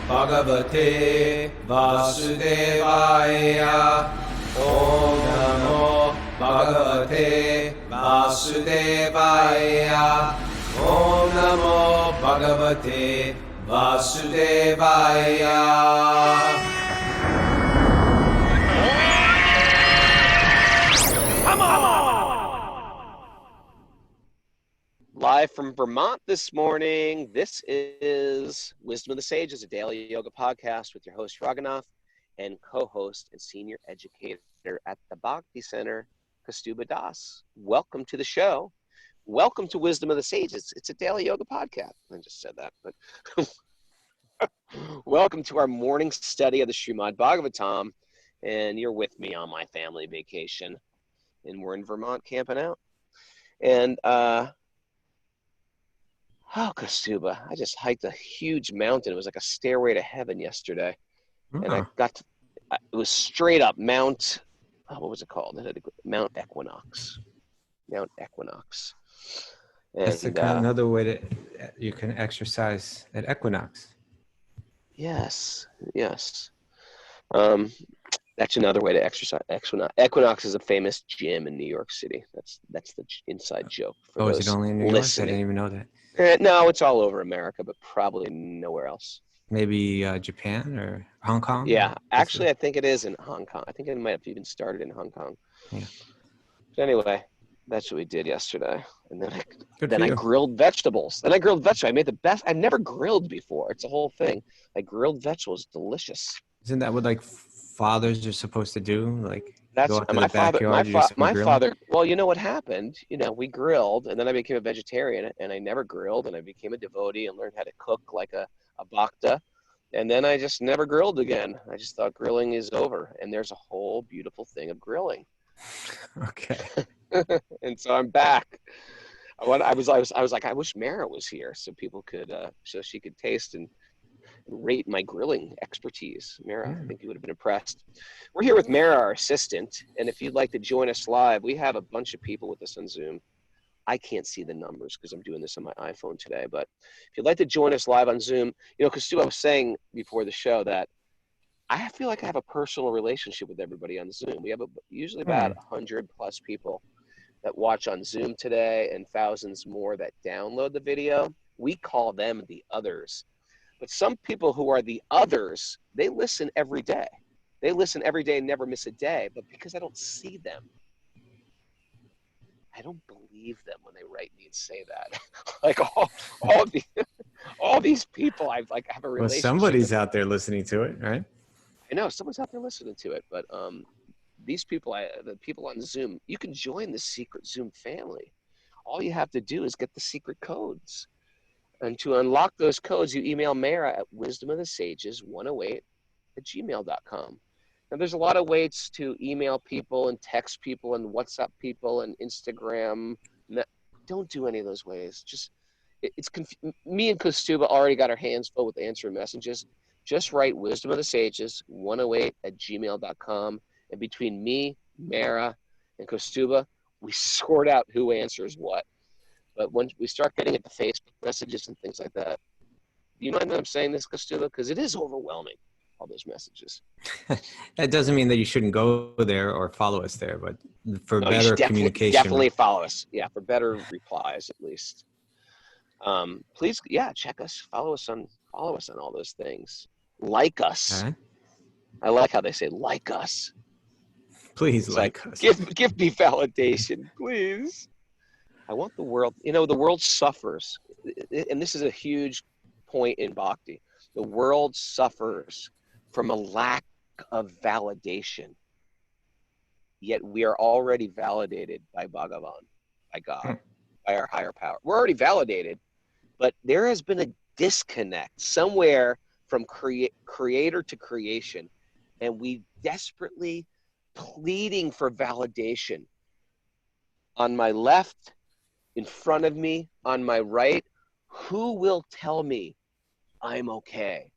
Bhagavate Vasudevaya. Om Namo Bhagavate Vasudevaya. Om Namo Bhagavate Vasudevaya. Live from Vermont this morning, this is Wisdom of the Sages, a daily yoga podcast with your host Raghunath and co-host and senior educator at the Bhakti Center, Kaustubha Das. Welcome to the show. Welcome to Wisdom of the Sages. It's a daily yoga podcast. I just said that, but welcome to our morning study of the Srimad Bhagavatam. And you're with me on my family vacation, and we're in Vermont camping out. And Kaustubha, I just hiked a huge mountain. It was like a stairway to heaven yesterday. And I got to, it was straight up Mount, what was it called? Mount Equinox. Mount Equinox. And, that's another way that you can exercise at Equinox. Yes. That's another way to exercise. Equinox is a famous gym in New York City. That's the inside joke. For is it only in New York? I didn't even know that. No, it's all over America, but probably nowhere else. Maybe Japan or Hong Kong? Yeah, actually, I think it is in Hong Kong. I think it might have even started in Hong Kong. Yeah. But anyway, that's what we did yesterday. And then I grilled vegetables. I made the best. I've never grilled before. It's a whole thing. I grilled vegetables. Delicious. Isn't that what fathers are supposed to do? That's go out to my the backyard, my father. Well, you know what happened? We grilled, and then I became a vegetarian, and I never grilled, and I became a devotee and learned how to cook like a bhakta, and then I just never grilled again. I just thought grilling is over, and there's a whole beautiful thing of grilling. Okay. And so I'm back. I was like, I wish Mara was here so people could, so she could taste and rate my grilling expertise. Mara, I think you would have been impressed. We're here with Mara, our assistant, and if you'd like to join us live, we have a bunch of people with us on Zoom. I can't see the numbers because I'm doing this on my iPhone today, but if you'd like to join us live on Zoom, Kaustubha, I was saying before the show that I feel like I have a personal relationship with everybody on Zoom. We have usually about 100 plus people that watch on Zoom today and thousands more that download the video. We call them the others. But some people who are the others, they listen every day. They listen every day and never miss a day. But because I don't see them, I don't believe them when they write me and say that. all these people, I have a relationship. Well, somebody's out there listening to it, right? I know someone's out there listening to it, but these people, the people on Zoom, you can join the secret Zoom family. All you have to do is get the secret codes. And to unlock those codes, you email Mara at wisdomofthesages108@gmail.com. Now, there's a lot of ways to email people and text people and WhatsApp people and Instagram. Don't do any of those ways. Me and Kaustubha already got our hands full with answering messages. Just write wisdomofthesages108@gmail.com. And between me, Mara, and Kaustubha, we sort out who answers what. But when we start getting into Facebook messages and things like that, do you mind that I'm saying this, Kaustubha? Because it is overwhelming, all those messages. That doesn't mean that you shouldn't go there or follow us there, but for better communication. Definitely follow us. Yeah, for better replies at least. Please, check us, follow us on all those things. Like us. Right. I like how they say like us. Please it's like us. Give me validation, please. I want the world, the world suffers, and this is a huge point in Bhakti. The world suffers from a lack of validation, yet we are already validated by Bhagavan, by God, by our higher power. We're already validated, but there has been a disconnect somewhere from creator to creation, and we desperately pleading for validation. On my left, in front of me, on my right, who will tell me I'm okay?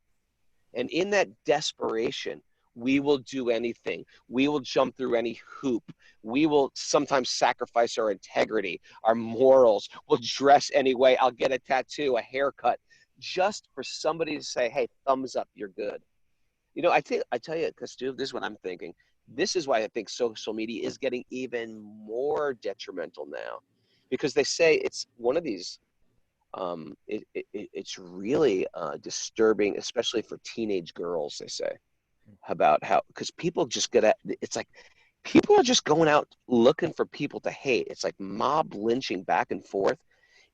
And in that desperation, we will do anything. We will jump through any hoop. We will sometimes sacrifice our integrity, our morals. We'll dress anyway. I'll get a tattoo, a haircut, just for somebody to say, hey, thumbs up, you're good. You know, I tell you, Kaustubha, this is what I'm thinking. This is why I think social media is getting even more detrimental now, because they say it's one of these, it's really disturbing, especially for teenage girls, they say, about how, because people just get at, it's like, people are just going out looking for people to hate. It's like mob lynching back and forth.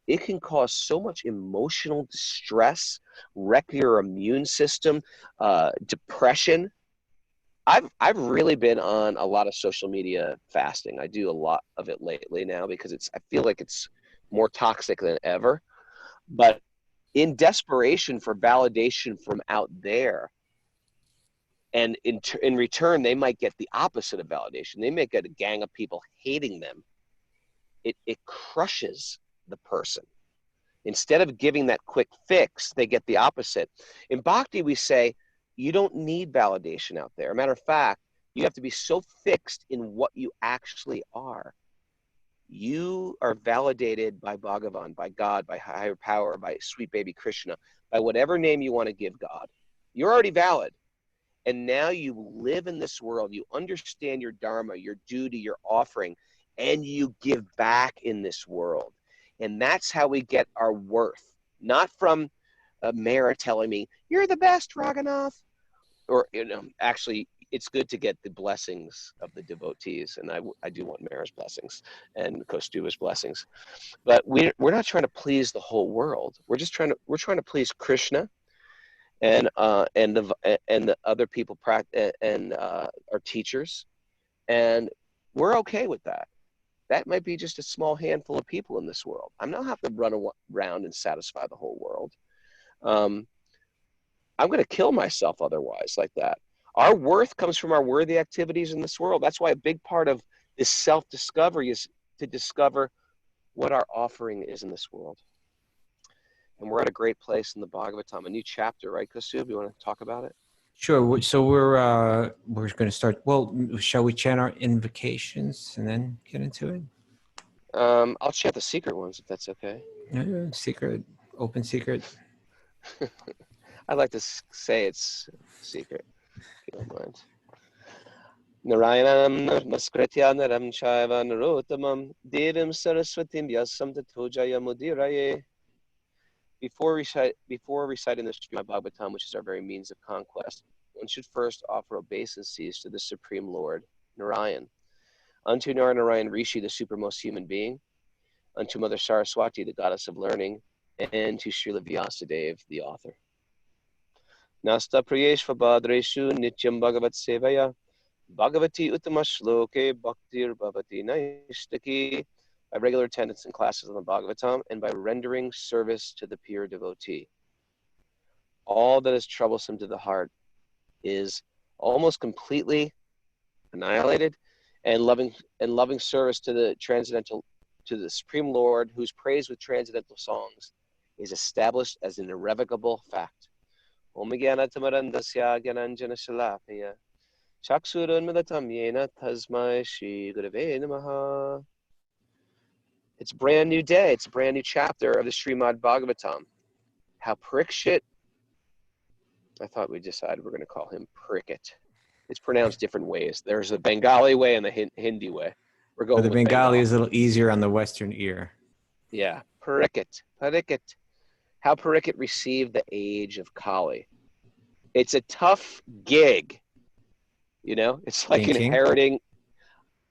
It can cause so much emotional distress, wreck your immune system, depression. I've really been on a lot of social media fasting. I do a lot of it lately now because I feel like it's more toxic than ever. But in desperation for validation from out there, and in return, they might get the opposite of validation. They may get a gang of people hating them. It crushes the person. Instead of giving that quick fix, they get the opposite. In Bhakti, we say, you don't need validation out there. Matter of fact, you have to be so fixed in what you actually are. You are validated by Bhagavan, by God, by higher power, by sweet baby Krishna, by whatever name you want to give God. You're already valid. And now you live in this world. You understand your dharma, your duty, your offering, and you give back in this world. And that's how we get our worth, not from a Mara telling me, you're the best, Raghunath. Or, you know, actually, it's good to get the blessings of the devotees. And I do want Mara's blessings and Kaustubha's blessings. But we're not trying to please the whole world. We're trying to please Krishna and the other people and our teachers. And we're okay with that. That might be just a small handful of people in this world. I'm not have to run around and satisfy the whole world. I'm going to kill myself otherwise like that. Our worth comes from our worthy activities in this world. That's why a big part of this self-discovery is to discover what our offering is in this world. And we're at a great place in the Bhagavatam, a new chapter, right, Kaustubha? You want to talk about it? Sure. So we're going to start. Well, shall we chant our invocations and then get into it? I'll chant the secret ones if that's okay. Yeah, secret, open secret. I like to say it's secret, if you don't mind. Narayanam namaskritya naram chaiva narottamam devim saraswatim vyasam tato jayamudiraye. Before reciting the Srimad Bhagavatam, which is our very means of conquest, one should first offer obeisances to the Supreme Lord, Narayan, unto Narayan Rishi, the supermost human being, unto Mother Saraswati, the goddess of learning, and to Srila Vyasadeva, the author. Nasta priyeshva badreshu nityam bhagavat sevaya bhagavati uttama shloke bhaktir bhavati naishtaki, by regular attendance in classes on the Bhagavatam and by rendering service to the pure devotee. All that is troublesome to the heart is almost completely annihilated, and loving service to the Supreme Lord, whose praise with transcendental songs is established as an irrevocable fact. Om Jnana Tamarandasya Gyananjana Shalakaya Chaksurunmadatam Yena Tasmai Shri Gurave Namaha. It's a brand new day. It's a brand new chapter of the Srimad Bhagavatam. How Pariksit, I thought we decided we're going to call him Prickett. It's pronounced different ways. There's the Bengali way and the Hindi way. We're going The with Bengali is a little easier on the Western ear. Yeah, Pariksit. How Pariksit received the age of Kali. It's a tough gig. You know, it's like Being inheriting. King?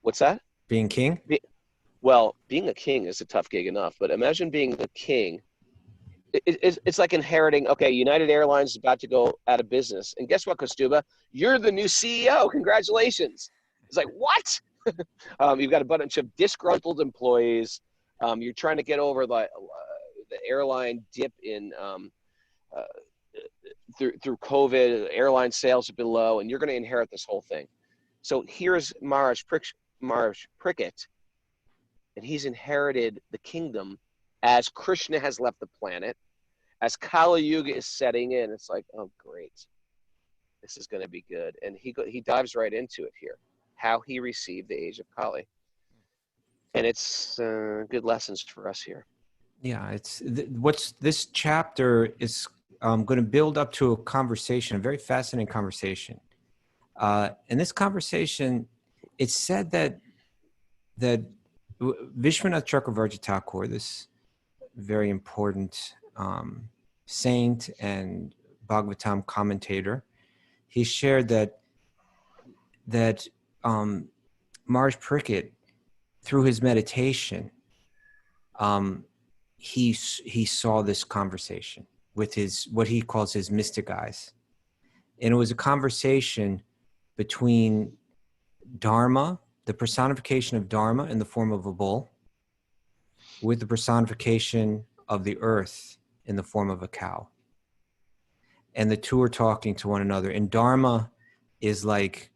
What's that? Being king? Well, being a king is a tough gig enough, but imagine being the king. It's like inheriting, okay, United Airlines is about to go out of business. And guess what, Kaustubha? You're the new CEO. Congratulations. It's like, what? You've got a bunch of disgruntled employees. You're trying to get over the airline dip in through COVID. Airline sales have been low, and you're going to inherit this whole thing. So here's Maharaja Pariksit, and he's inherited the kingdom as Krishna has left the planet, as Kali Yuga is setting in. It's like, oh, great. This is going to be good. And he dives right into it here, how he received the age of Kali. And it's good lessons for us here. Yeah, what's this chapter is going to build up to a conversation, a very fascinating conversation. In this conversation, it's said that Vishwanath Chakravarti Thakur, this very important saint and Bhagavatam commentator, he shared that Marge Prickett, through his meditation, he saw this conversation with his, what he calls his mystic eyes. And it was a conversation between Dharma, the personification of Dharma in the form of a bull, with the personification of the earth in the form of a cow. And the two are talking to one another. And Dharma is like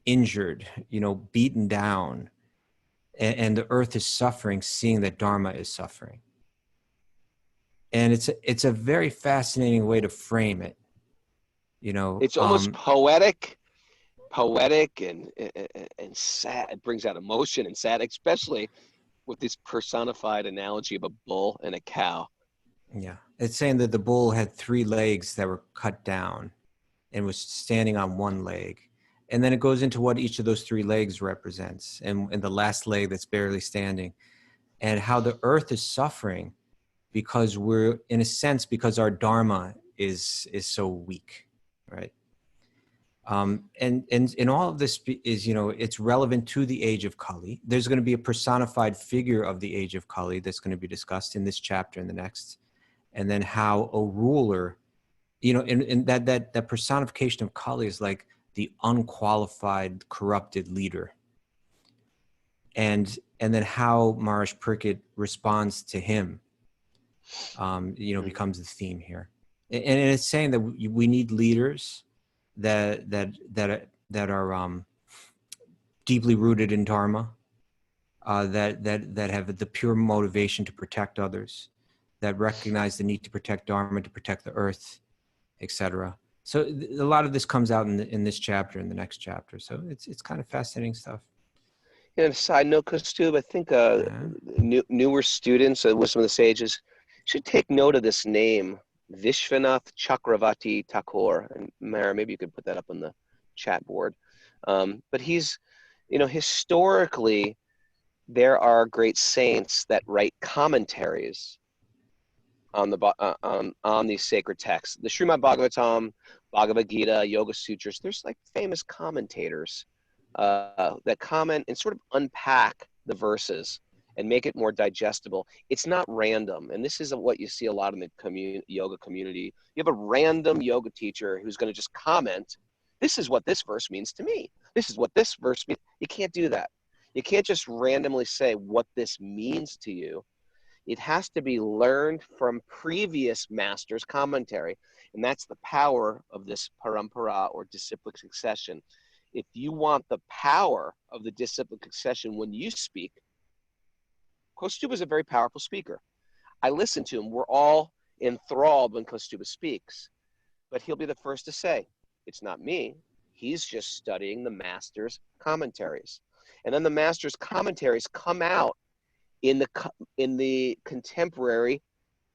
injured, beaten down. And the earth is suffering, seeing that Dharma is suffering. And it's a very fascinating way to frame it. It's almost poetic and sad. It brings out emotion and sad, especially with this personified analogy of a bull and a cow. Yeah, it's saying that the bull had 3 legs that were cut down and was standing on 1 leg. And then it goes into what each of those 3 legs represents, and the last leg that's barely standing, and how the earth is suffering because we're, in a sense, because our Dharma is so weak, right? And all of this is, it's relevant to the age of Kali. There's going to be a personified figure of the age of Kali that's going to be discussed in this chapter and the next. And then how a ruler, and that personification of Kali is like the unqualified, corrupted leader. And then how Maharaj Pariksit responds to him, becomes the theme here. And it's saying that we need leaders that are deeply rooted in Dharma, that have the pure motivation to protect others, that recognize the need to protect Dharma, to protect the earth, etc. So a lot of this comes out in this chapter, in the next chapter. So it's kind of fascinating stuff. And a side note, Kaustubha, I think newer students with some of the sages should take note of this name, Vishwanath Chakravarti Thakur. And Mara, maybe you could put that up on the chat board. But he's, historically, there are great saints that write commentaries on these sacred texts. The Srimad Bhagavatam, Bhagavad Gita, Yoga Sutras, there's like famous commentators that comment and sort of unpack the verses and make it more digestible. It's not random. And this is what you see a lot in the yoga community. You have a random yoga teacher who's going to just comment, this is what this verse means to me. This is what this verse means. You can't do that. You can't just randomly say what this means to you. It has to be learned from previous masters' commentary. And that's the power of this parampara, or disciplic succession. If you want the power of the disciplic succession when you speak, Kaustubha is a very powerful speaker. I listen to him. We're all enthralled when Kaustubha speaks. But he'll be the first to say, it's not me. He's just studying the master's commentaries. And then the master's commentaries come out in the contemporary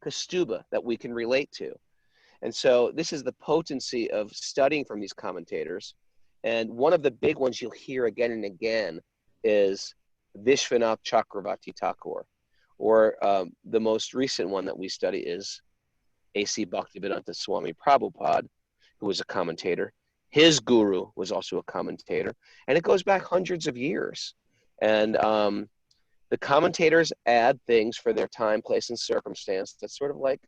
Kaustubha that we can relate to. And so this is the potency of studying from these commentators. And one of the big ones you'll hear again and again is Vishwanath Chakravarti Thakur, or the most recent one that we study is A.C. Bhaktivedanta Swami Prabhupada, who was a commentator. His guru was also a commentator, and it goes back hundreds of years. And the commentators add things for their time, place, and circumstance that sort of like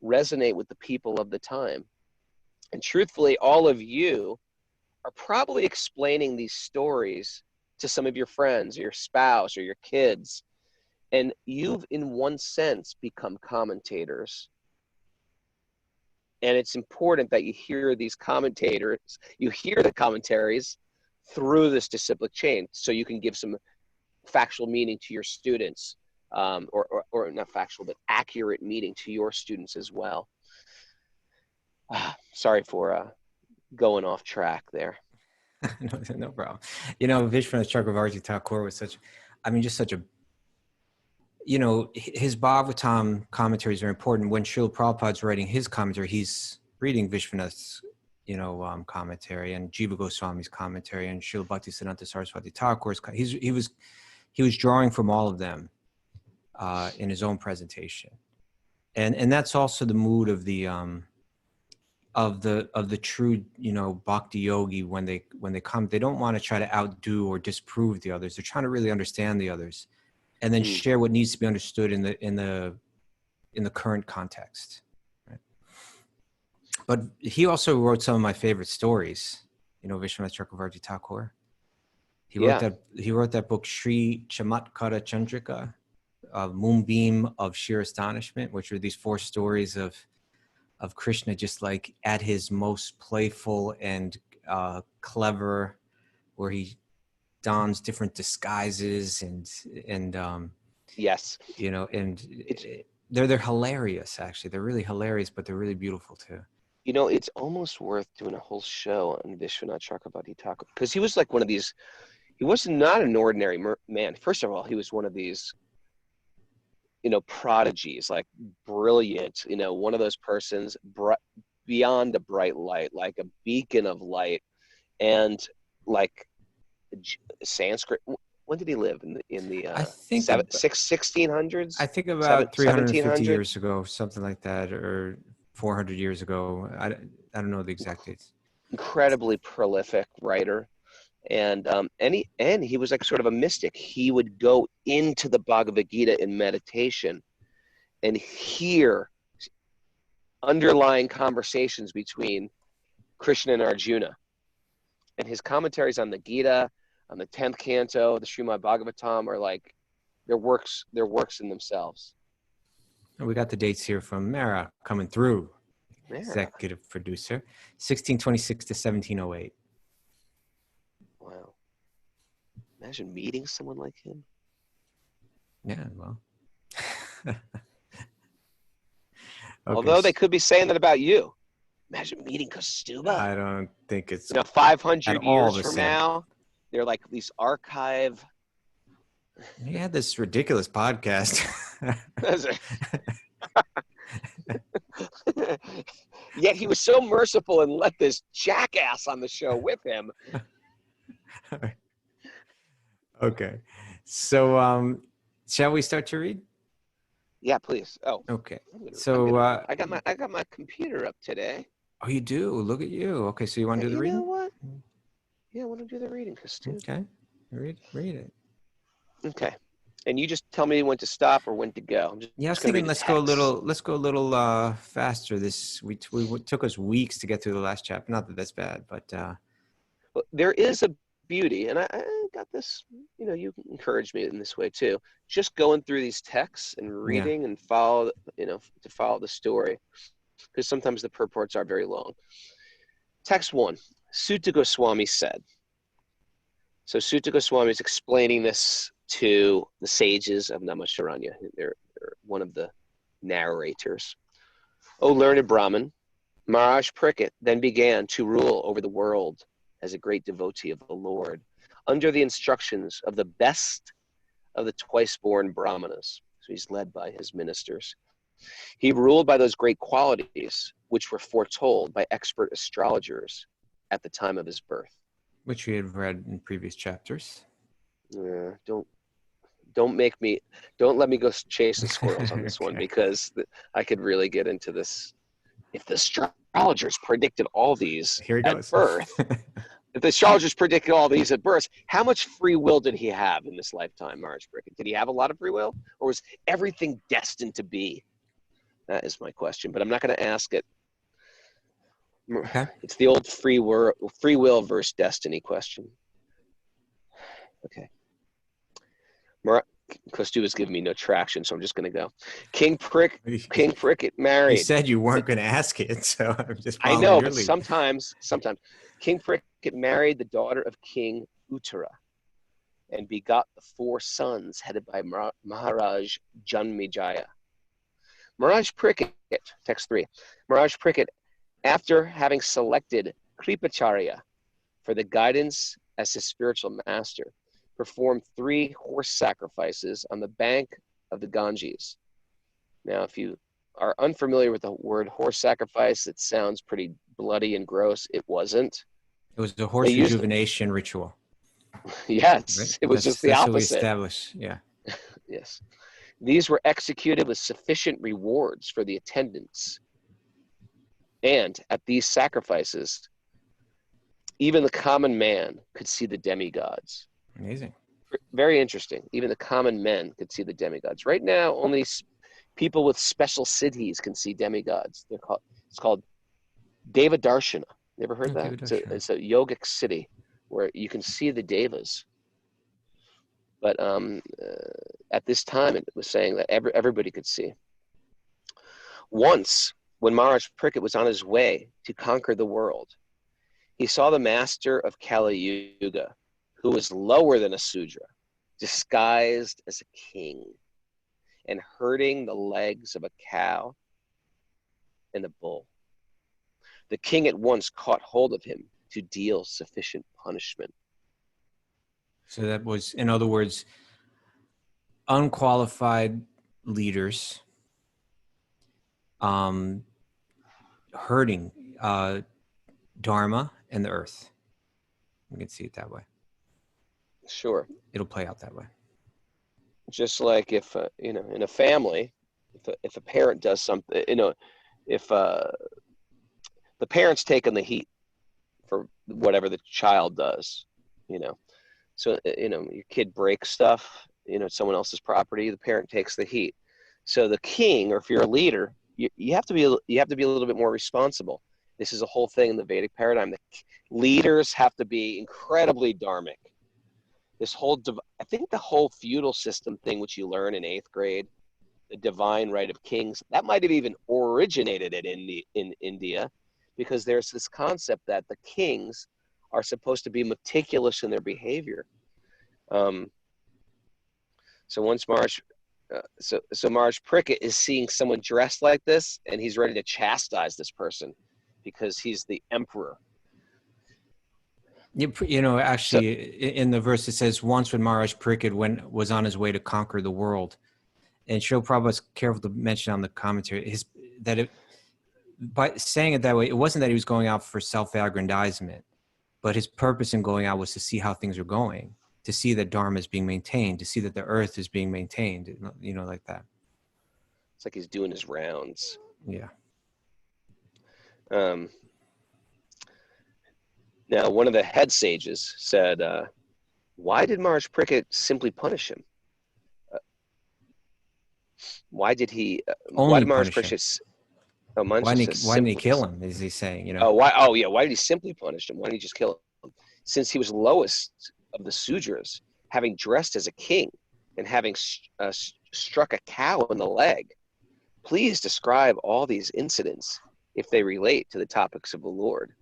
resonate with the people of the time. And truthfully, all of you are probably explaining these stories to some of your friends, or your spouse, or your kids. And you've, in one sense, become commentators. And it's important that you hear these commentators, you hear the commentaries through this disciplic chain, so you can give some factual meaning to your students, or not factual, but accurate meaning to your students as well. Sorry for going off track there. No problem. Vishwanath Chakravarti Thakur was such a, his Bhagavatam commentaries are important. When Srila Prabhupada's writing his commentary, he's reading Vishwanath's, commentary, and Jiva Goswami's commentary, and Srila Bhaktisiddhanta Saraswati Thakur's. He was drawing from all of them in his own presentation, and that's also the mood of the true Bhakti-yogi. When they come, they don't want to try to outdo or disprove the others. They're trying to really understand the others, and then share what needs to be understood in the current context. Right? But he also wrote some of my favorite stories. Vishwanath Chakravarti Thakur. He wrote that book Sri Chamatkara Chandrika, Moonbeam of Sheer Astonishment, which are these 4 stories of Krishna just like at his most playful and clever, where he dons different disguises and yes, they're hilarious. Actually, they're really hilarious, but they're really beautiful too. It's almost worth doing a whole show on Vishwanath Chakravarti Thakur, because he was like one of these. He was not an ordinary man. First of all, he was one of these, prodigies, like brilliant, one of those persons beyond a bright light, like a beacon of light, and like Sanskrit. When did he live in the I think 1600s? I think about 350 1700? years ago, something like that, or 400 years ago. I don't know the exact dates. Incredibly prolific writer. And he was like sort of a mystic. He would go into the Bhagavad Gita in meditation and hear underlying conversations between Krishna and Arjuna. And his commentaries on the Gita, on the 10th canto, the Srimad Bhagavatam, are like they're works in themselves. And we got the dates here from Mara coming through. Mara. Executive producer, 1626 to 1708. Wow. Imagine meeting someone like him. Yeah, well. Although they could be saying that about you. Imagine meeting Kaustubha. I don't think it's 500 years from now, they're like these archive. He had this ridiculous podcast. Yet he was so merciful and let this jackass on the show with him. Okay. So shall we start to read? Yeah, please. Oh. Okay. So I got my computer up today. Oh, you do? Look at you. Okay, so you want to do the reading? You know what? Yeah, I want to do the reading, Kaustubha. Okay. Read it. Okay. And you just tell me when to stop or when to go. I was thinking let's go a little faster. We took us weeks to get through the last chapter. Not that that's bad, but well, there is a beauty, and I got this, you encouraged me in this way too. Just going through these texts and reading and follow the story, because sometimes the purports are very long. Text 1, Sutta Goswami said. So Sutta Goswami is explaining this to the sages of Naimisharanya. They're one of the narrators. O learned Brahman, Maharaj Pariksit then began to rule over the world as a great devotee of the Lord, under the instructions of the best of the twice-born Brahmanas. So he's led by his ministers. He ruled by those great qualities which were foretold by expert astrologers at the time of his birth. Which we had read in previous chapters. Don't let me go chasing squirrels on this one, because I could really get into this. If the astrologers predicted all these at birth, if the astrologers predicted all these at birth, how much free will did he have in this lifetime, Maharaj Pariksit? Did he have a lot of free will, or was everything destined to be? That is my question, but I'm not going to ask it. Okay. It's the old free will versus destiny question. Okay. Kaustubha's giving me no traction, so I'm just going to go. King Prickett married. You said you weren't going to ask it, so I'm just following I know, your but lead. sometimes. King Prickett married the daughter of King Uttara and begot the 4 sons headed by Maharaj Janmejaya. Maharaj Pariksit, text 3, Maharaj Pariksit, after having selected Kripacharya for the guidance as his spiritual master, performed 3 horse sacrifices on the bank of the Ganges. Now, if you are unfamiliar with the word horse sacrifice, it sounds pretty bloody and gross. It wasn't. It was a horse rejuvenation ritual. Yes, Right? it was just the that's opposite. what we established. Yeah. Yes. These were executed with sufficient rewards for the attendants. And at these sacrifices, even the common man could see the demigods. Amazing. Very interesting. Even the common men could see the demigods. Right now, only people with special siddhis can see demigods. It's called Devadarshana. You ever heard that? It's a yogic siddhi where you can see the devas. But at this time, it was saying that everybody could see. Once, when Maharaj Pariksit was on his way to conquer the world, he saw the master of Kali Yuga, who was lower than a Sudra, disguised as a king, and herding the legs of a cow and a bull. The king at once caught hold of him to deal sufficient punishment. So that was, in other words, unqualified leaders hurting dharma and the earth. We can see it that way. Sure. It'll play out that way. Just like if, in a family, if a parent does something, if the parent's taking the heat for whatever the child does, so, your kid breaks stuff, someone else's property, the parent takes the heat. So the king, or if you're a leader, you have to be a little bit more responsible. This is a whole thing in the Vedic paradigm. The leaders have to be incredibly dharmic. I think the whole feudal system thing, which you learn in 8th grade, the divine right of kings, that might have even originated in India, because there's this concept that the kings are supposed to be meticulous in their behavior. So once Maharaj Pariksit is seeing someone dressed like this, and he's ready to chastise this person because he's the emperor. Actually, in the verse it says, once when Maharaj Pariksit was on his way to conquer the world, and Srila Prabhupada was careful to mention on the commentary by saying it that way, it wasn't that he was going out for self-aggrandizement, but his purpose in going out was to see how things are going, to see that dharma is being maintained, to see that the earth is being maintained, like that. It's like he's doing his rounds. Yeah. Now, one of the head sages said, why did Maharaj Pariksit simply punish him? Why did he? Why did Maharaj Pariksit? Why didn't he kill him? Is he saying? Why? Oh, yeah. Why did he simply punish him? Why didn't he just kill him? Since he was lowest of the Sudras, having dressed as a king and having struck a cow in the leg. Please describe all these incidents if they relate to the topics of the Lord.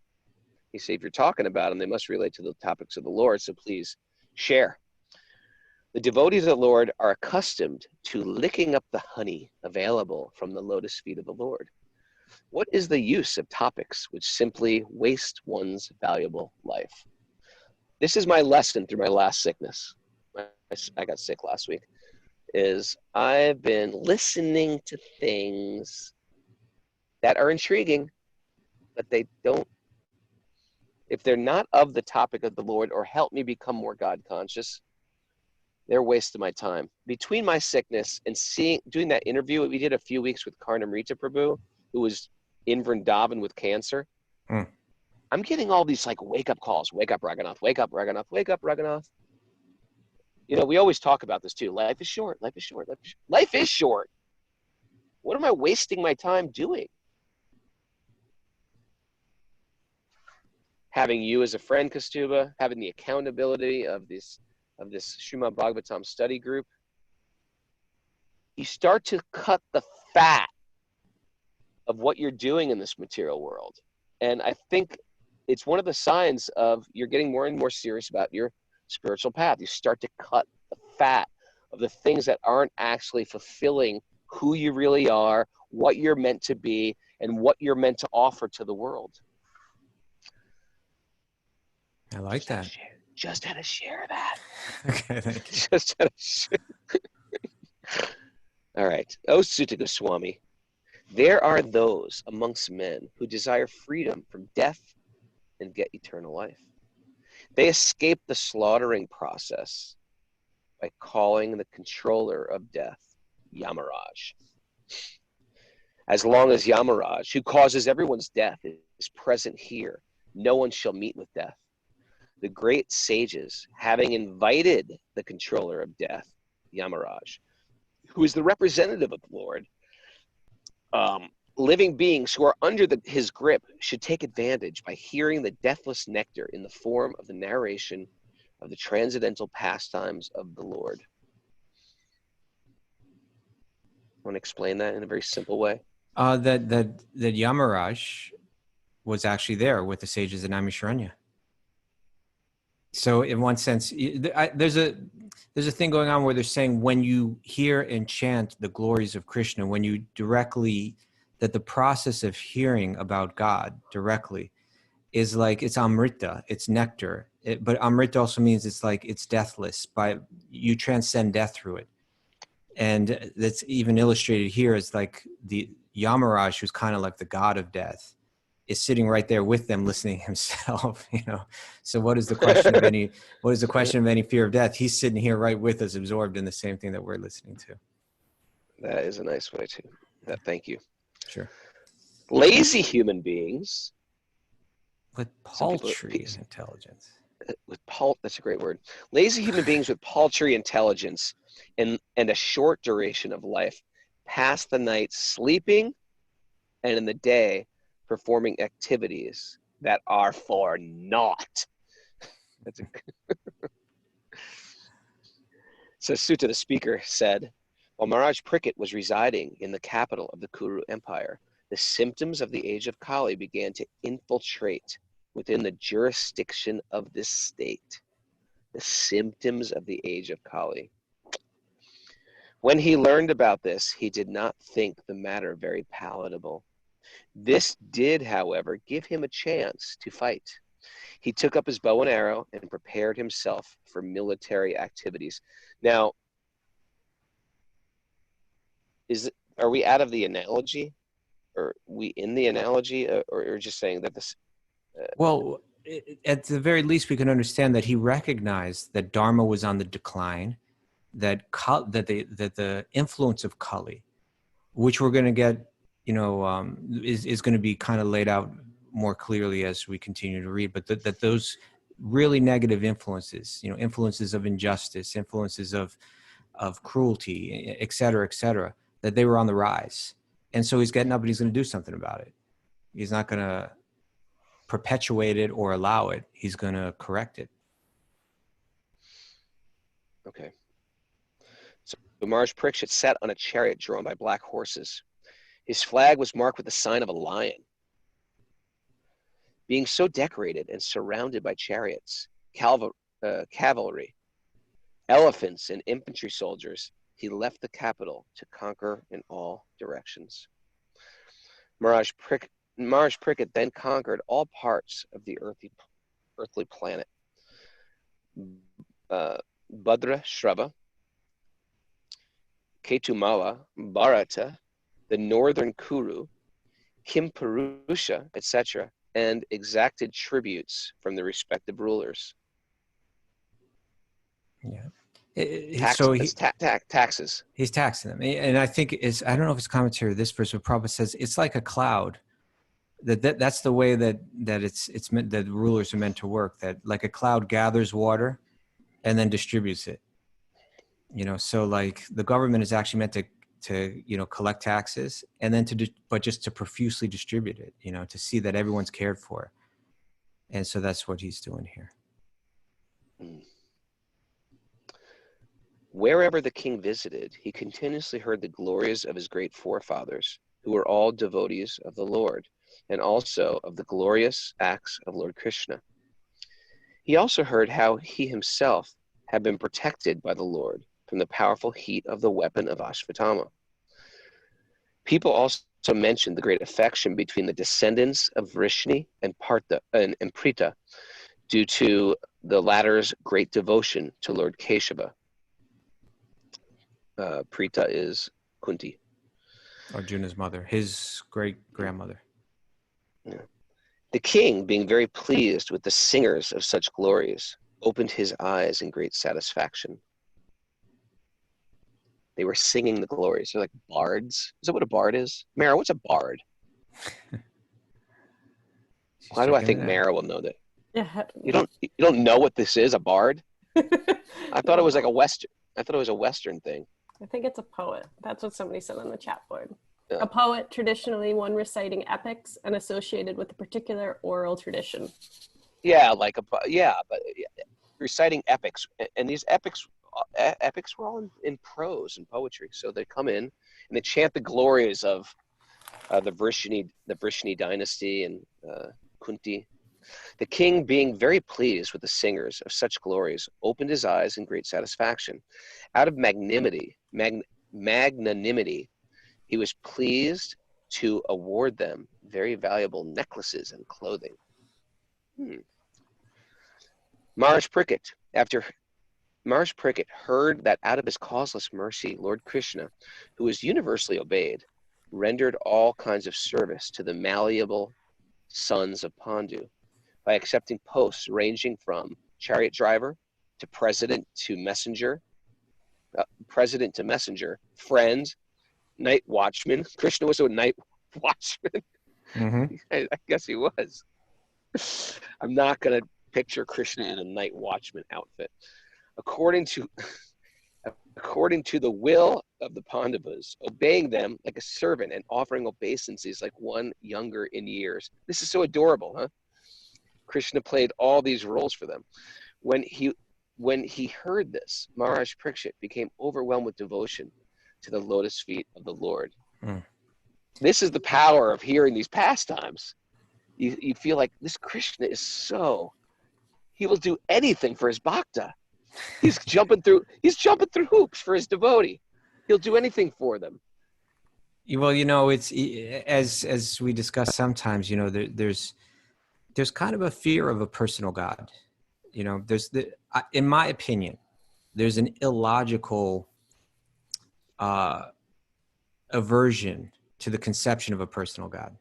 He said, if you're talking about them, they must relate to the topics of the Lord, so please share. The devotees of the Lord are accustomed to licking up the honey available from the lotus feet of the Lord. What is the use of topics which simply waste one's valuable life? This is my lesson through my last sickness. I got sick last week. Is I've been listening to things that are intriguing, but they don't, if they're not of the topic of the Lord or help me become more God conscious, they're wasting my time. Between my sickness and doing that interview we did a few weeks with Karnamrita Prabhu, who was in Vrindavan with cancer, I'm getting all these like wake up calls. Wake up, Raghunath. Wake up, Raghunath. Wake up, Raghunath. We always talk about this too. Life is short. Life is short. Life is short. What am I wasting my time doing? Having you as a friend, Kaustubha, having the accountability of this Srimad Bhagavatam study group, you start to cut the fat of what you're doing in this material world. And I think it's one of the signs of you're getting more and more serious about your spiritual path. You start to cut the fat of the things that aren't actually fulfilling who you really are, what you're meant to be, and what you're meant to offer to the world. I like that. Just had to share that. Okay, thank you. Just had to share. All right. O Sutta Goswami, there are those amongst men who desire freedom from death and get eternal life. They escape the slaughtering process by calling the controller of death Yamaraj. As long as Yamaraj, who causes everyone's death, is present here, no one shall meet with death. The great sages, having invited the controller of death, Yamaraj, who is the representative of the Lord, living beings who are under his grip should take advantage by hearing the deathless nectar in the form of the narration of the transcendental pastimes of the Lord. Want to explain that in a very simple way? That Yamaraj was actually there with the sages in Naimisharanya. So in one sense, there's a thing going on where they're saying when you hear and chant the glories of Krishna, when you directly, that the process of hearing about God directly is like, it's amrita, it's nectar. But amrita also means it's like, it's deathless. You transcend death through it. And that's even illustrated here as like the Yamaraj, who's kind of like the god of death, is sitting right there with them listening himself, you know. So what is the question of any fear of death? He's sitting here right with us, absorbed in the same thing that we're listening to. That is a nice way to. Thank you. Sure. Lazy human beings with paltry intelligence. That's a great word. Lazy human beings with paltry intelligence and a short duration of life pass the night sleeping and in the day performing activities that are for naught. That's So Sutta the speaker said, while Maharaj Prickett was residing in the capital of the Kuru Empire, the symptoms of the age of Kali began to infiltrate within the jurisdiction of this state. The symptoms of the age of Kali. When he learned about this, he did not think the matter very palatable. This did, however, give him a chance to fight. He took up his bow and arrow and prepared himself for military activities. Now, are we out of the analogy? Or are we in the analogy? Or just saying that this... Well, at the very least, we can understand that he recognized that Dharma was on the decline, that the influence of Kali, which we're going to get, is going to be kind of laid out more clearly as we continue to read, but that those really negative influences, influences of injustice, influences of cruelty, et cetera, that they were on the rise. And so he's getting up and he's going to do something about it. He's not going to perpetuate it or allow it. He's going to correct it. Okay. So Maharaj Pariksit sat on a chariot drawn by black horses. His flag was marked with the sign of a lion. Being so decorated and surrounded by chariots, cavalry, elephants, and infantry soldiers, he left the capital to conquer in all directions. Maharaj Pariksit then conquered all parts of the earthly planet. Bhadra Shrava, Ketumala, Bharata, the northern Kuru, Kimpurusha, etc., and exacted tributes from the respective rulers. Yeah. Taxes. He's taxing them. And I think I don't know if it's commentary or this verse, but Prabhupada says it's like a cloud. That's the way that it's meant, that rulers are meant to work, that like a cloud gathers water and then distributes it. So like the government is actually meant to collect taxes and then but just to profusely distribute it, to see that everyone's cared for. And so that's what he's doing here. Wherever the king visited, he continuously heard the glories of his great forefathers, who were all devotees of the Lord, and also of the glorious acts of Lord Krishna. He also heard how he himself had been protected by the Lord from the powerful heat of the weapon of Ashvatthama. People also mentioned the great affection between the descendants of Vrishni and Prita, due to the latter's great devotion to Lord Keshava. Prita is Kunti. Arjuna's mother, his great grandmother. Yeah. The king, being very pleased with the singers of such glories, opened his eyes in great satisfaction. They were singing the glories. They're like bards. Is that what a bard is? Mara, what's a bard? Why do I think Mara will know that? Yeah. You don't know what this is, a bard? I thought it was like a Western. I thought it was a Western thing. I think it's a poet. That's what somebody said on the chat board. Yeah. A poet, traditionally one reciting epics and associated with a particular oral tradition. Yeah, but reciting epics, and these epics were all in prose and poetry. So they come in and they chant the glories of the Vrishni dynasty and Kunti. The king, being very pleased with the singers of such glories, opened his eyes in great satisfaction. Out of magnanimity, he was pleased to award them very valuable necklaces and clothing. Maharaja Pariksit heard that out of his causeless mercy, Lord Krishna, who was universally obeyed, rendered all kinds of service to the malleable sons of Pandu by accepting posts ranging from chariot driver to president to messenger, friend, night watchman. Krishna was a night watchman. Mm-hmm. I guess he was. I'm not going to picture Krishna in a night watchman outfit. According to the will of the Pandavas, obeying them like a servant and offering obeisances like one younger in years. This is so adorable, huh? Krishna played all these roles for them. When he heard this, Maharaj Pariksit became overwhelmed with devotion to the lotus feet of the Lord. This is the power of hearing these pastimes. You feel like this Krishna is he will do anything for his bhakta. He's jumping through hoops for his devotee. He'll do anything for them. Well, it's as we discuss sometimes, there's kind of a fear of a personal God. In my opinion, there's an illogical aversion to the conception of a personal God.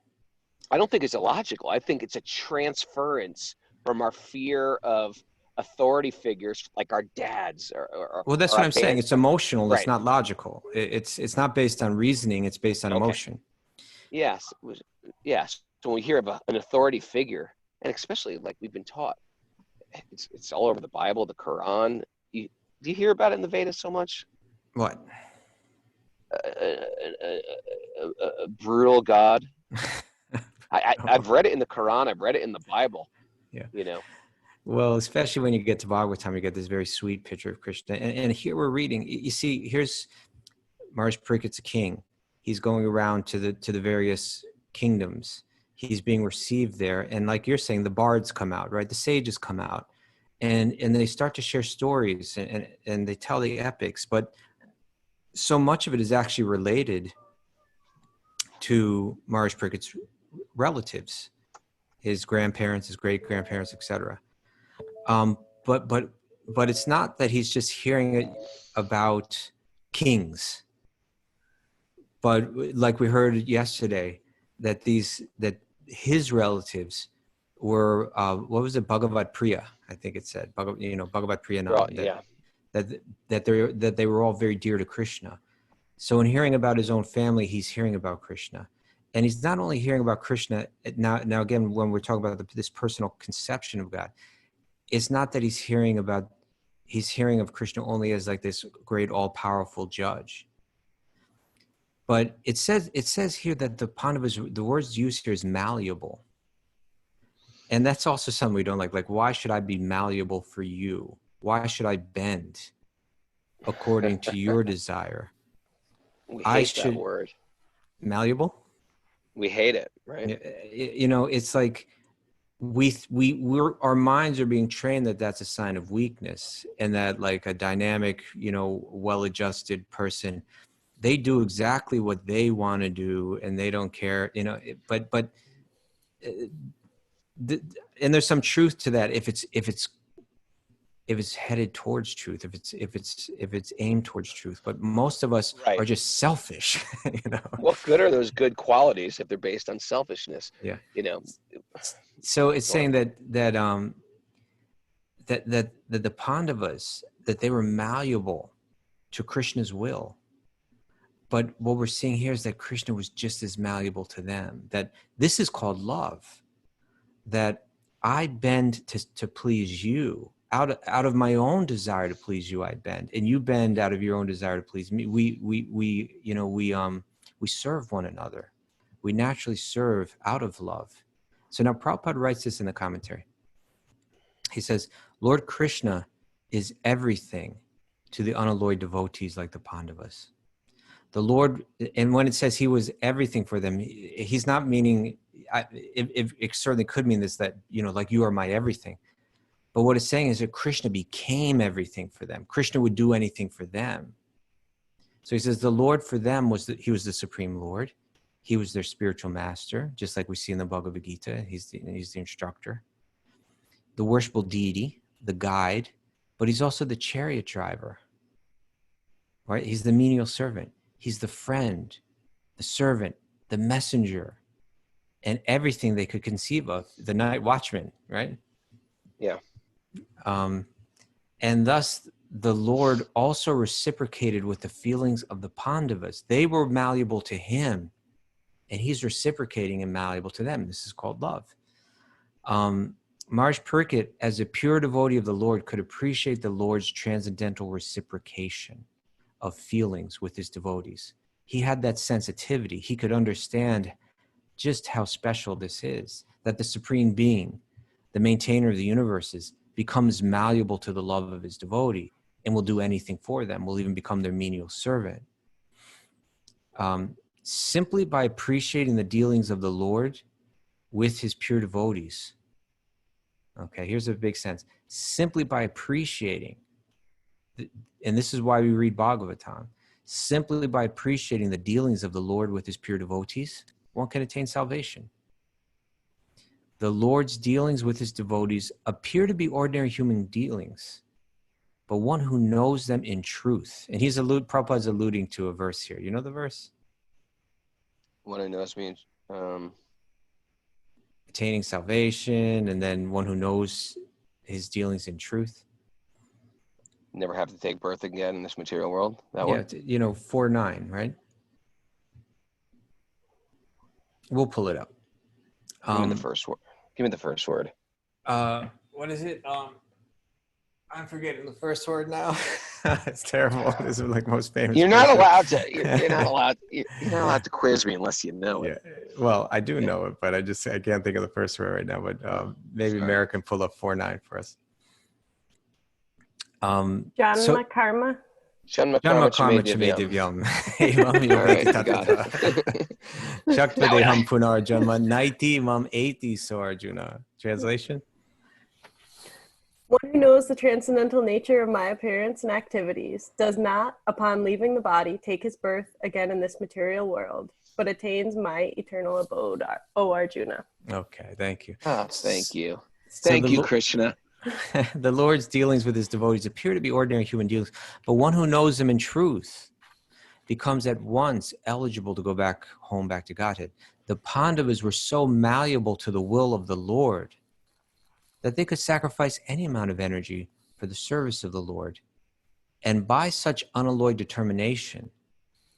I don't think it's illogical. I think it's a transference from our fear of authority figures like our dads or well, that's or what our I'm saying. parents. It's emotional. Right. It's not logical. It's not based on reasoning. It's based on emotion. Yes. Yes. So when we hear of an authority figure, and especially like we've been taught, it's all over the Bible, the Quran. Do you hear about it in the Vedas so much? What? A brutal God. I've read it in the Quran. I've read it in the Bible. Yeah. Well, especially when you get to Bhagavatam, you get this very sweet picture of Krishna. And here we're reading. You see, here's Maharaj Parikit's a king. He's going around to the various kingdoms. He's being received there, and like you're saying, the bards come out, right? The sages come out, and they start to share stories and they tell the epics. But so much of it is actually related to Maharaj Parikit's relatives, his grandparents, his great grandparents, etc. But it's not that he's just hearing it about kings, but like we heard yesterday, that his relatives were what was it, Bhagavad Priya, I think it said, Bhagavad Priya, that they were all very dear to Krishna. So in hearing about his own family, he's hearing about Krishna. And he's not only hearing about Krishna, now again, when we're talking about this personal conception of God, it's not that he's hearing of Krishna only as like this great all-powerful judge. But it says here that the Pandavas, the words used here is malleable. And that's also something we don't like. Like, why should I be malleable for you? Why should I bend according to your desire? We hate that word. Malleable? We hate it, right? It's like our minds are being trained that that's a sign of weakness, and that like a dynamic, well-adjusted person, they do exactly what they want to do and they don't care, and there's some truth to that if it's if it's headed towards truth, if it's aimed towards truth. But most of us Right. are just selfish, you know. What good are those good qualities if they're based on selfishness? Yeah. You know. So it's Go saying that the Pandavas, that they were malleable to Krishna's will. But what we're seeing here is that Krishna was just as malleable to them. That this is called love. That I bend to please you. Out of my own desire to please you, I bend, and you bend out of your own desire to please me. We serve one another. We naturally serve out of love. So now Prabhupada writes this in the commentary. He says, Lord Krishna is everything to the unalloyed devotees like the Pandavas. The Lord, and when it says he was everything for them, he's not meaning, it certainly could mean this, that, you know, like you are my everything. But what it's saying is that Krishna became everything for them. Krishna would do anything for them. So he says the Lord for them he was the Supreme Lord. He was their spiritual master, just like we see in the Bhagavad Gita. He's the instructor, the worshipful deity, the guide, but he's also the chariot driver, right? He's the menial servant. He's the friend, the servant, the messenger, and everything they could conceive of, the night watchman, right? Yeah. And thus the Lord also reciprocated with the feelings of the Pandavas. They were malleable to him, and he's reciprocating and malleable to them. This is called love. Maharaja Pariksit, as a pure devotee of the Lord, could appreciate the Lord's transcendental reciprocation of feelings with his devotees. He had that sensitivity. He could understand just how special this is, that the Supreme Being, the maintainer of the universes, becomes malleable to the love of his devotee and will do anything for them, will even become their menial servant. Simply by appreciating the dealings of the Lord with his pure devotees. Okay, here's a big sense. Simply by appreciating, and this is why we read Bhagavatam, simply by appreciating the dealings of the Lord with his pure devotees, one can attain salvation. The Lord's dealings with his devotees appear to be ordinary human dealings, but one who knows them in truth. And Prabhupada's alluding to a verse here. You know the verse? One who knows me. Attaining salvation, and then one who knows his dealings in truth. Never have to take birth again in this material world. That Yeah, one? 4:9, right? We'll pull it up. Give me the first word. Give me the first word. What is it? I'm forgetting the first word now. It's terrible. This is like most famous. You're not allowed to. You're not allowed. You're not allowed to quiz me unless you know it. Yeah. Well, I do know it, but I can't think of the first word right now. But maybe Mary can pull up 4:9 for us. Janma karma. Janma karma karma chame divyam. divyam. All right, you got it. Shaktvadeham punar janma naiti mam eti so Arjuna. Translation? One who knows the transcendental nature of my appearance and activities does not, upon leaving the body, take his birth again in this material world, but attains my eternal abode, O Arjuna. Okay, thank you. Oh, thank you. Thank you, Krishna. The Lord's dealings with his devotees appear to be ordinary human dealings, but one who knows them in truth becomes at once eligible to go back to Godhead. The Pandavas were so malleable to the will of the Lord that they could sacrifice any amount of energy for the service of the Lord. And by such unalloyed determination,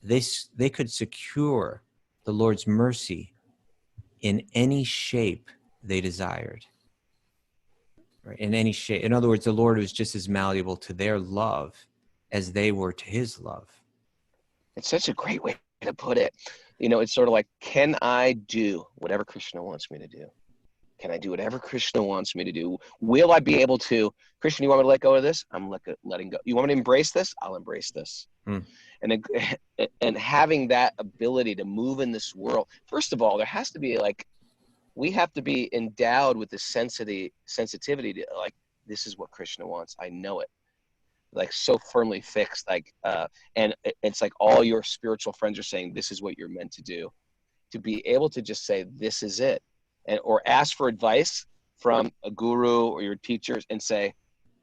they could secure the Lord's mercy in any shape they desired. Right? In any shape. In other words, the Lord was just as malleable to their love as they were to his love. It's such a great way to put it. It's sort of like, can I do whatever Krishna wants me to do? Can I do whatever Krishna wants me to do? Will I be able to? Krishna, you want me to let go of this? I'm letting go. You want me to embrace this? I'll embrace this. And having that ability to move in this world. First of all, there has to be we have to be endowed with the sensitivity to this is what Krishna wants. I know it. So firmly fixed. And it's like all your spiritual friends are saying, this is what you're meant to do. To be able to just say, this is it. Or ask for advice from a guru or your teachers and say,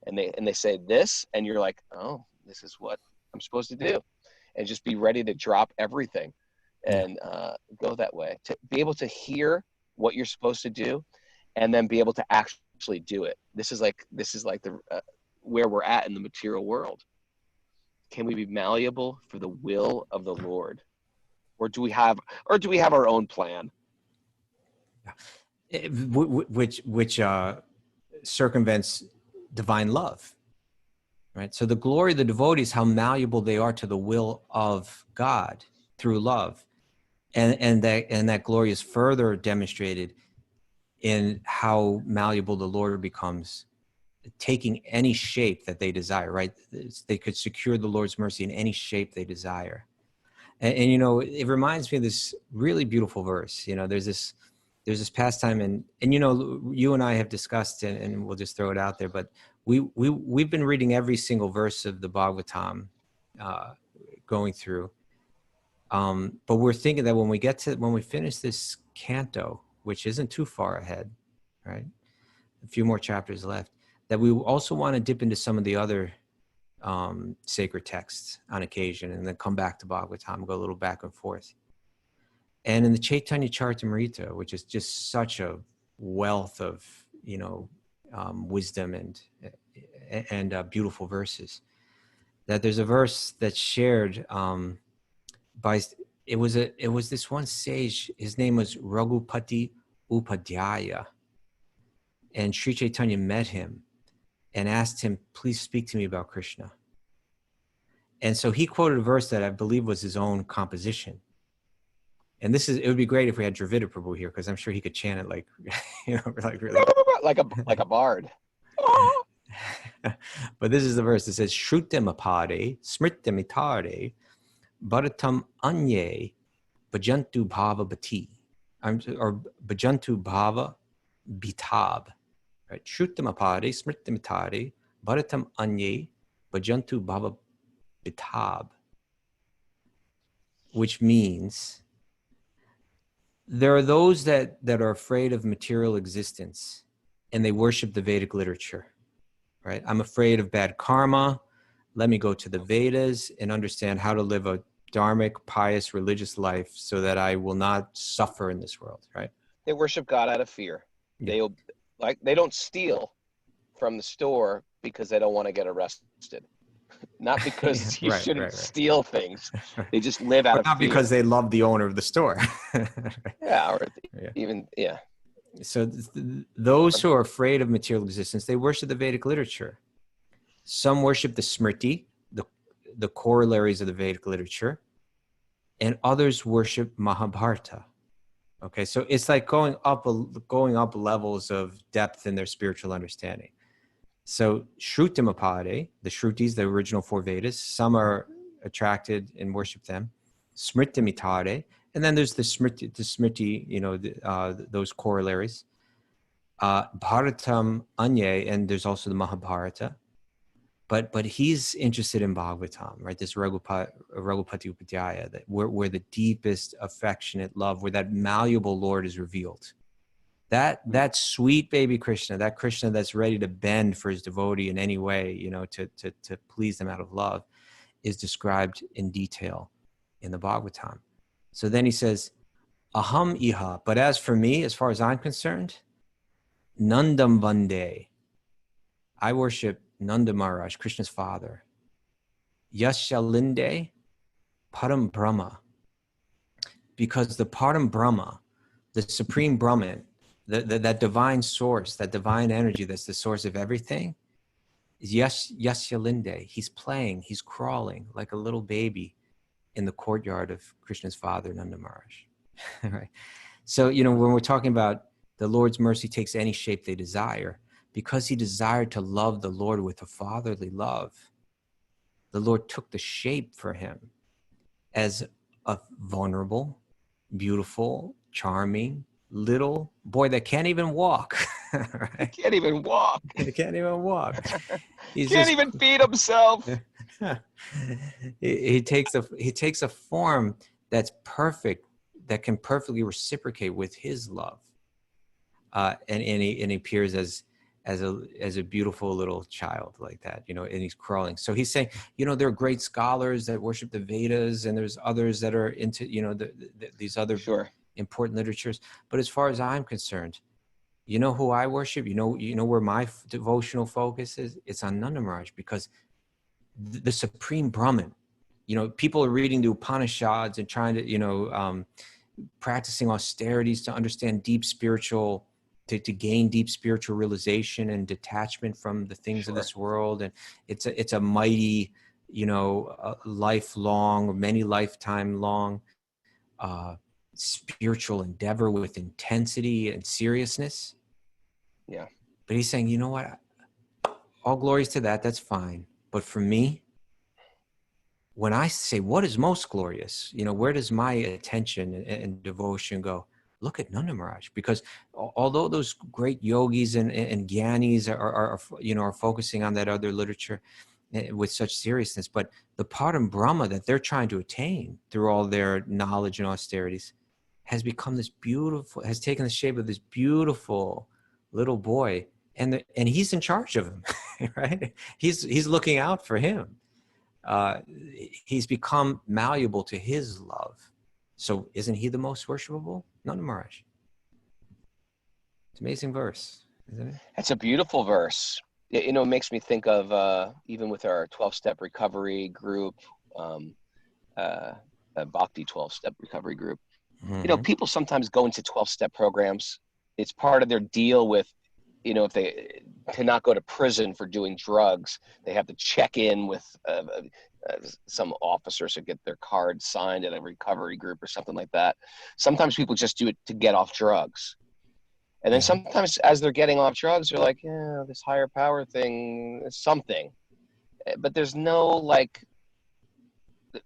and they say this, and you're like, oh, this is what I'm supposed to do, and just be ready to drop everything and go that way, to be able to hear what you're supposed to do, and then be able to actually do it. This is like the where we're at in the material world. Can we be malleable for the will of the Lord, or do we have our own plan? Which circumvents divine love, right? So the glory of the devotees, how malleable they are to the will of God through love, and that glory is further demonstrated in how malleable the Lord becomes, taking any shape that they desire, right? They could secure the Lord's mercy in any shape they desire. And you know, it reminds me of this really beautiful verse. You know, there's this pastime, and you know, you and I have discussed, and we'll just throw it out there, but we've been reading every single verse of the Bhagavatam, going through. But we're thinking that when we finish this canto, which isn't too far ahead, right? A few more chapters left, that we also want to dip into some of the other sacred texts on occasion, and then come back to Bhagavatam, go a little back and forth. And in the Chaitanya Charitamrita, which is just such a wealth of, you know, wisdom and beautiful verses, that there's a verse that's shared by, it was this one sage, his name was Raghupati Upadhyaya, and Sri Chaitanya met him and asked him, please speak to me about Krishna. And so he quoted a verse that I believe was his own composition. And it would be great if we had Dravida Prabhu here, because I'm sure he could chant it like, you know, like really. like a bard. But this is the verse that says, Shrutem apade, smritem itare, bharatam anye, bhajantu bhava bhati, or bhajantu bhava bitab. Right? Shrutem apade, smritem itare, bharatam anye, bhajantu bhava bitab. Which means, there are those that are afraid of material existence, and they worship the Vedic literature, right? I'm afraid of bad karma. Let me go to the Vedas and understand how to live a dharmic, pious, religious life so that I will not suffer in this world, right? They worship God out of fear. Yeah. They don't steal from the store because they don't want to get arrested. Not because you shouldn't steal things. They just live out of not fear. Because they love the owner of the store. So those who are afraid of material existence, they worship the Vedic literature. Some worship the Smriti, the corollaries of the Vedic literature, and others worship Mahabharata. Okay, so it's like going up levels of depth in their spiritual understanding. So Shrutimapade, the Shrutis, the original four Vedas, some are attracted and worship them. Smritimitade, and then there's the Smriti, you know, those corollaries. Bharatam Anye, and there's also the Mahabharata. But he's interested in Bhagavatam, right? This Raghupati Upadhyaya, where the deepest affectionate love, where that malleable Lord is revealed. That sweet baby Krishna, that Krishna that's ready to bend for his devotee in any way, you know, to please them out of love, is described in detail in the Bhagavatam. So then he says, Aham iha, but as for me, as far as I'm concerned, Nandam Vande, I worship Nanda Maharaj, Krishna's father. Yasyalinde Param Brahma, because the Param Brahma, the supreme Brahman, that divine source, that divine energy that's the source of everything, is Yasyalinde. He's playing, he's crawling like a little baby in the courtyard of Krishna's father, Nanda Maharaj. Right? So, you know, when we're talking about the Lord's mercy takes any shape they desire, because he desired to love the Lord with a fatherly love, the Lord took the shape for him as a vulnerable, beautiful, charming, little boy that can't even walk. Right? He can't even walk. He can't even walk. He can't even feed himself. He takes a form that's perfect, that can perfectly reciprocate with his love, and he appears as a beautiful little child like that, you know, and he's crawling. So he's saying, you know, there are great scholars that worship the Vedas, and there's others that are into, you know, these other Sure. important literatures. But as far as I'm concerned, you know who I worship? You know where my devotional focus is? It's on Nanda Maharaj, because the supreme Brahman, you know, people are reading the Upanishads and trying to, you know, practicing austerities to understand deep spiritual, to gain deep spiritual realization and detachment from the things of this world. And it's a mighty, you know, lifelong, many lifetime long spiritual endeavor with intensity and seriousness. Yeah. But he's saying, you know what? All glories to that. That's fine. But for me, when I say what is most glorious, you know, where does my attention and devotion go? Look at Nanda Maharaj, because although those great yogis and gyanis are you know, are focusing on that other literature with such seriousness, but the Param Brahma that they're trying to attain through all their knowledge and austerities has become this beautiful, has taken the shape of this beautiful little boy, and he's in charge of him, right? He's looking out for him. He's become malleable to his love. So isn't he the most worshipable? Nanda Maharaj. It's an amazing verse, isn't it? That's a beautiful verse. You know, it makes me think of even with our 12-step recovery group, a Bhakti 12-step recovery group. Mm-hmm. You know, people sometimes go into 12-step programs. It's part of their deal with, you know, if they cannot go to prison for doing drugs, they have to check in with some officers to get their card signed at a recovery group or something like that. Sometimes people just do it to get off drugs. And then sometimes as they're getting off drugs, they're like, yeah, this higher power thing is something. But there's no like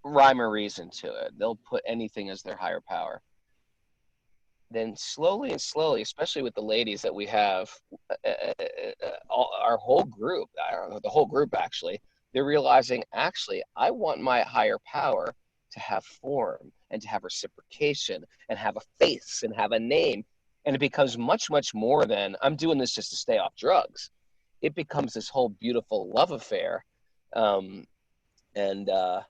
rhyme or reason to it. They'll put anything as their higher power. Then slowly and slowly, especially with the ladies that we have, our whole group, the whole group actually, they're realizing, actually, I want my higher power to have form and to have reciprocation and have a face and have a name. And it becomes much, much more than I'm doing this just to stay off drugs. It becomes this whole beautiful love affair. And the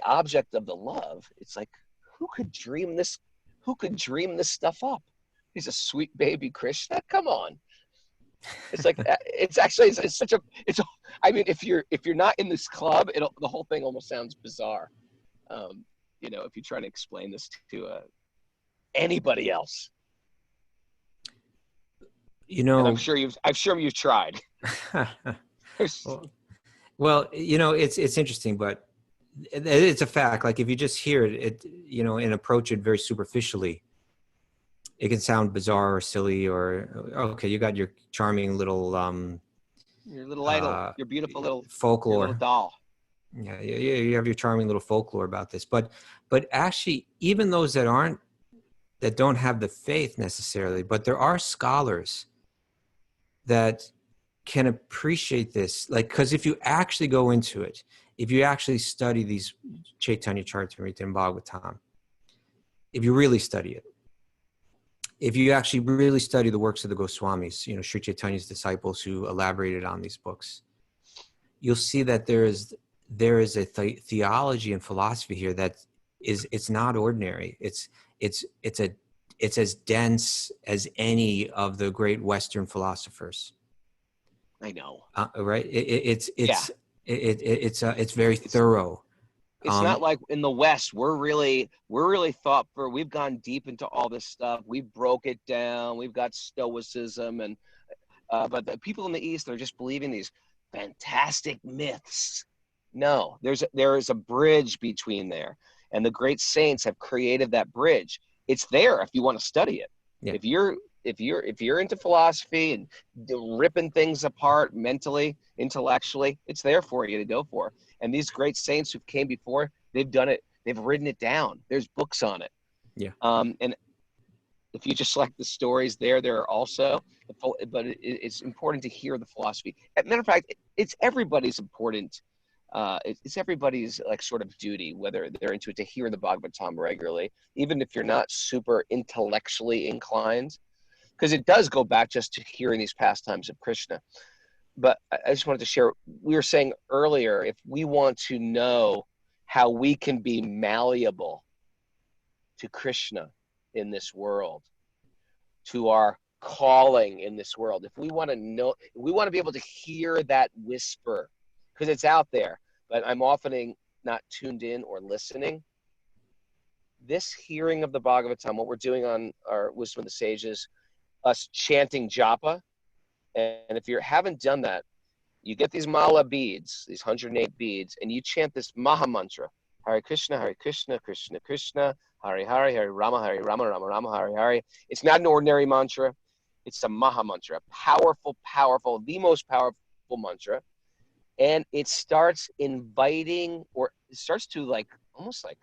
object of the love, it's like, who could dream this? Who could dream this stuff up? He's a sweet baby Krishna. Come on. It's like, it's actually, it's such a, I mean, if you're not in this club, the whole thing almost sounds bizarre. You know, if you try to explain this to anybody else. You know, and I'm sure you've tried. well, you know, it's interesting, but it's a fact. Like if you just hear it, you know, and approach it very superficially, it can sound bizarre or silly, or okay, you got your charming little your little idol, your beautiful little folklore, your little doll. Yeah, you have your charming little folklore about this, but actually, even those that don't have the faith necessarily, but there are scholars that can appreciate this, like, because if you actually go into it, if you actually study these Chaitanya Charitamrita and Bhagavatam, if you really study it, if you actually really study the works of the Goswamis, you know, Sri Chaitanya's disciples who elaborated on these books, you'll see that there is a theology and philosophy here that it's not ordinary. It's as dense as any of the great Western philosophers. I know, right? It's very thorough. It's not like in the West, we're really thoughtful. We've gone deep into all this stuff. We broke it down. We've got stoicism, and but the people in the East are just believing these fantastic myths. No, there is a bridge between there, and the great saints have created that bridge. It's there if you want to study it. Yeah. If you're into philosophy and ripping things apart mentally, intellectually, it's there for you to go for. And these great saints who came before, they've done it. They've written it down. There's books on it. Yeah. And if you just like the stories there are also, but it's important to hear the philosophy. As a matter of fact, it's everybody's important. It's everybody's like sort of duty, whether they're into it, to hear the Bhagavatam regularly, even if you're not super intellectually inclined. because it does go back just to hearing these pastimes of Krishna. But I just wanted to share, we were saying earlier, if we want to know how we can be malleable to Krishna in this world, to our calling in this world, if we want to know, we want to be able to hear that whisper, because it's out there, but I'm often not tuned in or listening. This hearing of the Bhagavatam, what we're doing on our Wisdom of the Sages, us chanting japa, and if you haven't done that, you get these mala beads, these 108 beads, and you chant this Maha Mantra, Hare Krishna, Krishna Krishna, Hare Hare, Hare Rama, Rama Rama, Hare Hare. It's not an ordinary mantra. It's a Maha Mantra, powerful, the most powerful mantra. And it starts inviting, or it starts to like, almost like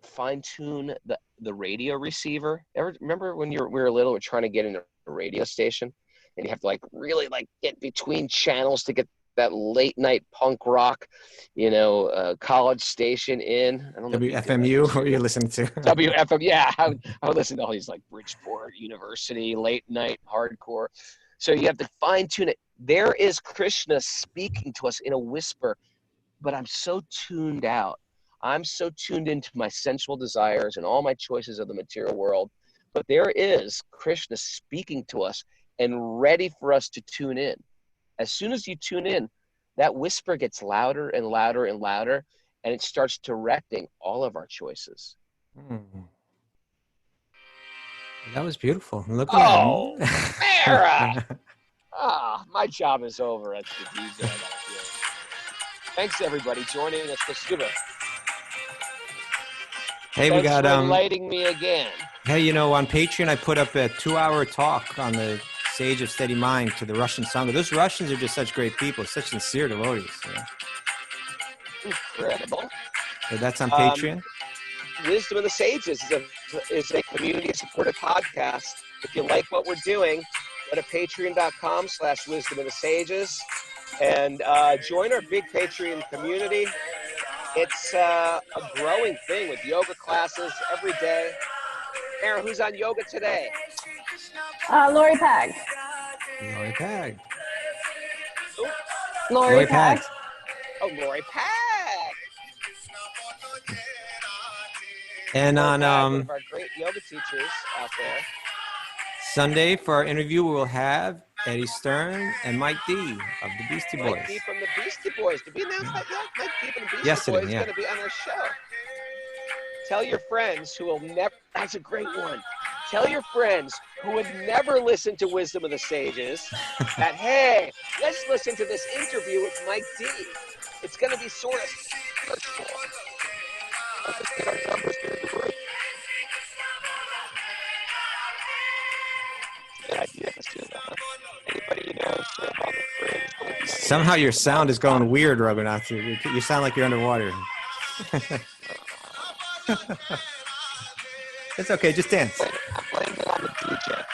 fine tune the radio receiver. Ever remember when we were little, we're trying to get in a radio station and you have to like really like get between channels to get that late night punk rock, college station in. I don't know. WFMU, what are you listening to? WFM, yeah. I would listen to all these like Bridgeport University, late night hardcore. So you have to fine tune it. There is Krishna speaking to us in a whisper, but I'm so tuned out. I'm so tuned into my sensual desires and all my choices of the material world. But there is Krishna speaking to us and ready for us to tune in. As soon as you tune in, that whisper gets louder and louder and louder, and it starts directing all of our choices. That was beautiful. Look at Oh, that. Mara! My job is over. That's the DJ. Thanks, everybody, joining us for Kaustubha. Hey, Thanks we got for enlightening me again. Hey, on Patreon, I put up a 2-hour talk on the Sage of Steady Mind to the Russian Sangha. Those Russians are just such great people, such sincere devotees. Incredible. So that's on Patreon. Wisdom of the Sages is a community-supported podcast. If you like what we're doing, go to patreon.com/Wisdom of the Sages and join our big Patreon community. It's a growing thing with yoga classes every day. Aaron, who's on yoga today? Lori Pag. Lori Pag. Ooh. Lori Pag. Oh, Lori Pag. And Lori on Pag, one of our great yoga teachers out there. Sunday for our interview, we will have Eddie Stern and Mike D of the Beastie Boys. Mike D from the Beastie Boys. Did we announce that yet? Mike D from the Beastie Yesterday, Boys is going to be on our show. Tell your friends who will never, that's a great one. Tell your friends who would never listen to Wisdom of the Sages that, hey, let's listen to this interview with Mike D. It's going to be sort of spiritual. Let's get our numbers through the roof. Good idea. Let's do that, huh? Anybody you know is on the fringe. Somehow your sound is going weird, Raghunath. You sound like you're underwater. It's okay, just dance. I'm playing it on the DJ.